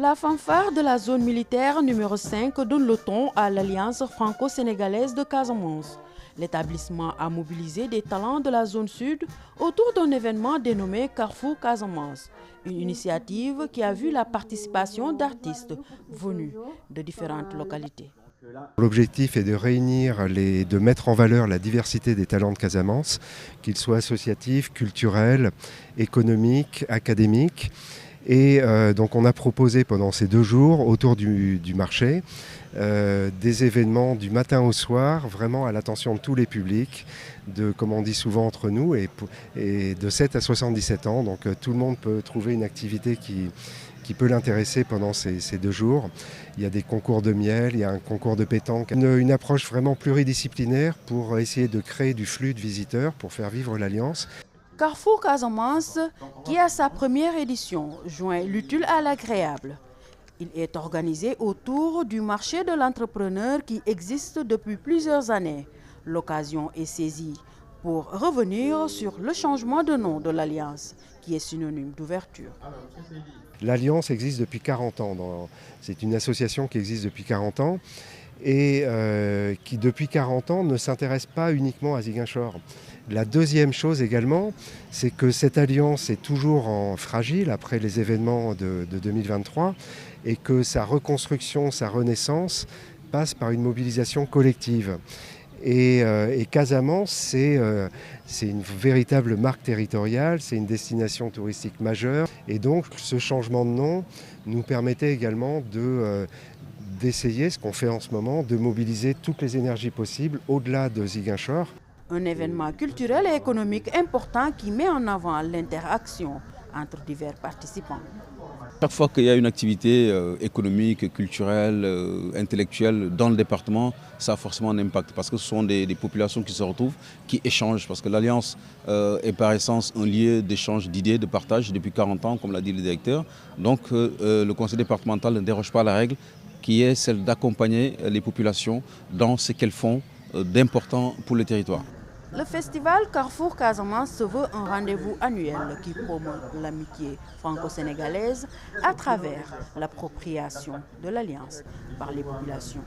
La fanfare de la zone militaire numéro 5 donne le ton à l'Alliance franco-sénégalaise de Casamance. L'établissement a mobilisé des talents de la zone sud autour d'un événement dénommé Carrefour Casamance, une initiative qui a vu la participation d'artistes venus de différentes localités. L'objectif est de réunir, de mettre en valeur la diversité des talents de Casamance, qu'ils soient associatifs, culturels, économiques, académiques. Et donc on a proposé pendant ces 2 jours autour du marché des événements du matin au soir, vraiment à l'attention de tous les publics, comme on dit souvent entre nous, et de 7 à 77 ans. Donc tout le monde peut trouver une activité qui peut l'intéresser pendant ces 2 jours. Il y a des concours de miel, il y a un concours de pétanque, une approche vraiment pluridisciplinaire pour essayer de créer du flux de visiteurs, pour faire vivre l'Alliance. Carrefour Casamance, qui à sa première édition joint l'utile à l'agréable. Il est organisé autour du marché de l'entrepreneur qui existe depuis plusieurs années. L'occasion est saisie pour revenir sur le changement de nom de l'Alliance, qui est synonyme d'ouverture. L'Alliance existe depuis 40 ans. C'est une association qui existe depuis 40 ans et qui, depuis 40 ans, ne s'intéresse pas uniquement à Ziguinchor. La deuxième chose également, c'est que cette alliance est toujours fragile après les événements de 2023 et que sa reconstruction, sa renaissance passe par une mobilisation collective. Et Casamance, c'est une véritable marque territoriale, c'est une destination touristique majeure. Et donc ce changement de nom nous permettait également d'essayer, ce qu'on fait en ce moment, de mobiliser toutes les énergies possibles au-delà de Ziguinchor. Un événement culturel et économique important qui met en avant l'interaction entre divers participants. Chaque fois qu'il y a une activité économique, culturelle, intellectuelle dans le département, ça a forcément un impact parce que ce sont des populations qui se retrouvent, qui échangent. Parce que l'Alliance est par essence un lieu d'échange d'idées, de partage depuis 40 ans, comme l'a dit le directeur. Donc le conseil départemental ne déroge pas à la règle qui est celle d'accompagner les populations dans ce qu'elles font d'important pour le territoire. Le festival Carrefour Casamance se veut un rendez-vous annuel qui promeut l'amitié franco-sénégalaise à travers l'appropriation de l'Alliance par les populations.